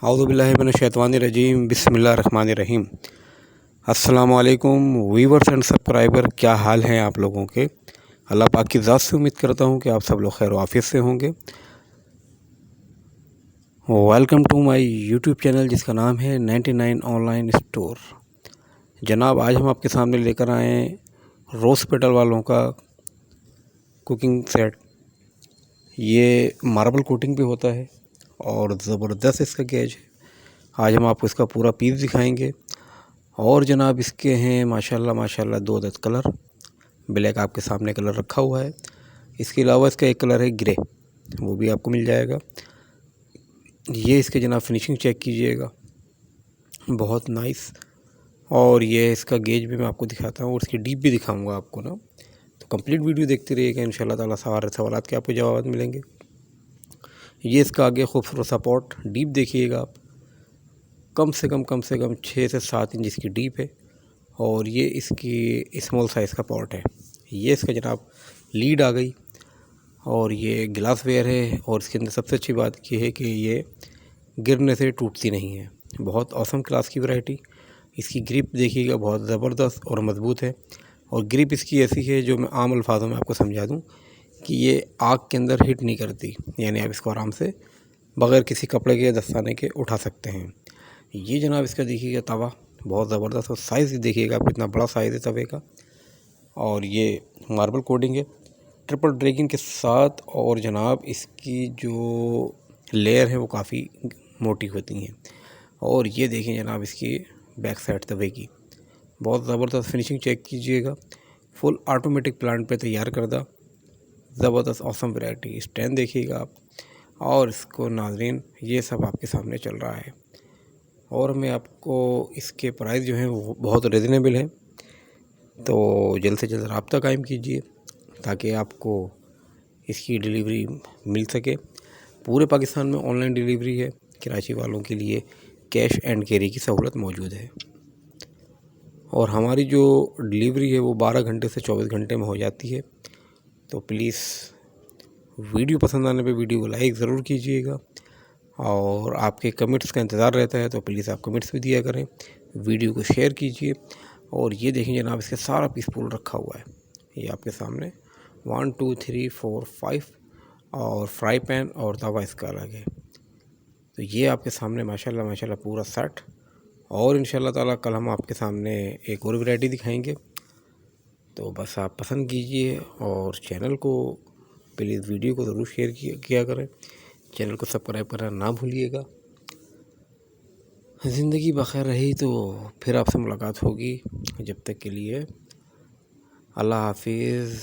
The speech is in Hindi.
औज़ुबिल्लाहि मिनश्शैतानिर्रजीम बिस्मिल्लाहिर्रहमानिर्रहीम। अस्सलामुअलैकुम व्यूअर्स एंड सब्सक्राइबर, क्या हाल हैं आप लोगों के। अल्लाह पाक की ज़ात से उम्मीद करता हूँ कि आप सब लोग खैर आफियत से होंगे। Welcome to my YouTube channel जिसका नाम है 99 ऑनलाइन स्टोर। जनाब, आज हम आपके सामने लेकर आए हैं रोज़ पेटल वालों का कुकिंग सेट। ये मार्बल कोटिंग पे होता है और ज़बरदस्त इसका गेज है। आज हम आपको इसका पूरा पीस दिखाएंगे। और जनाब, इसके हैं माशाल्लाह माशाल्लाह 2 अदद कलर। ब्लैक आपके सामने कलर रखा हुआ है। इसके अलावा इसका एक कलर है ग्रे, वो भी आपको मिल जाएगा। ये इसके जनाब फिनिशिंग चेक कीजिएगा, बहुत नाइस। और ये इसका गेज भी मैं आपको दिखाता हूँ और इसकी डीप भी दिखाऊंगा आपको ना। तो कंप्लीट वीडियो देखते रहिएगा, इंशाल्लाह ताला सारे सवालात के आपको जवाब मिलेंगे। ये इसका आगे खूबसूरत सपोर्ट डीप देखिएगा आप, कम से कम 6 से 7 इंच इसकी डीप है। और ये इसकी स्मॉल साइज़ का पॉट है। ये इसका जनाब लीड आ गई और ये ग्लास वेयर है। और इसके अंदर सबसे अच्छी बात ये है कि ये गिरने से टूटती नहीं है। बहुत औसम क्लास की वैरायटी। इसकी ग्रिप देखिएगा, बहुत ज़बरदस्त और मज़बूत है। और ग्रिप इसकी ऐसी है जो मैं आम अल्फाजों में आपको समझा दूँ कि ये आग के अंदर हिट नहीं करती, यानी आप इसको आराम से बग़ैर किसी कपड़े के दस्ताने के उठा सकते हैं। ये जनाब इसका देखिएगा तवा, बहुत ज़बरदस्त। और साइज़ देखिएगा आप, कितना बड़ा साइज़ है तवे का। और ये मार्बल कोटिंग है ट्रिपल ड्रैगन के साथ। और जनाब इसकी जो लेयर है वो काफ़ी मोटी होती हैं। और ये देखें जनाब इसकी बैक साइड तवे की, बहुत ज़बरदस्त फिनिशिंग चेक कीजिएगा। फुल ऑटोमेटिक प्लांट पे तैयार करदा ज़बरदस्त औसम वैरायटी। स्टैंड देखिएगा आप। और इसको नाज़रीन, ये सब आपके सामने चल रहा है। और मैं आपको इसके प्राइस जो हैं वो बहुत रिजनेबल हैं। तो जल्द से जल्द रब्ता कायम कीजिए ताकि आपको इसकी डिलीवरी मिल सके। पूरे पाकिस्तान में ऑनलाइन डिलीवरी है। कराची वालों के लिए कैश एंड कैरी की सहूलत मौजूद है। और हमारी जो डिलीवरी है वो 12 घंटे से 24 घंटे में हो जाती है। तो प्लीज़ वीडियो पसंद आने पे वीडियो को लाइक ज़रूर कीजिएगा। और आपके कमेंट्स का इंतज़ार रहता है, तो प्लीज़ आप कमेंट्स भी दिया करें, वीडियो को शेयर कीजिए। और ये देखें जनाब, इसके सारा पीस पुल रखा हुआ है। ये आपके सामने 1 2 3 4 5 और फ्राई पैन और तवा इसका अलग है। तो ये आपके सामने माशाल्लाह माशाल्लाह पूरा सेट। और इंशाल्लाह ताला कल हम आपके सामने एक और वैरायटी दिखाएंगे। तो बस आप पसंद कीजिए और चैनल को प्लीज़ वीडियो को ज़रूर शेयर किया करें। चैनल को सब्सक्राइब करना ना भूलिएगा। ज़िंदगी बखैर रही तो फिर आपसे मुलाकात होगी। जब तक के लिए अल्लाह हाफिज़।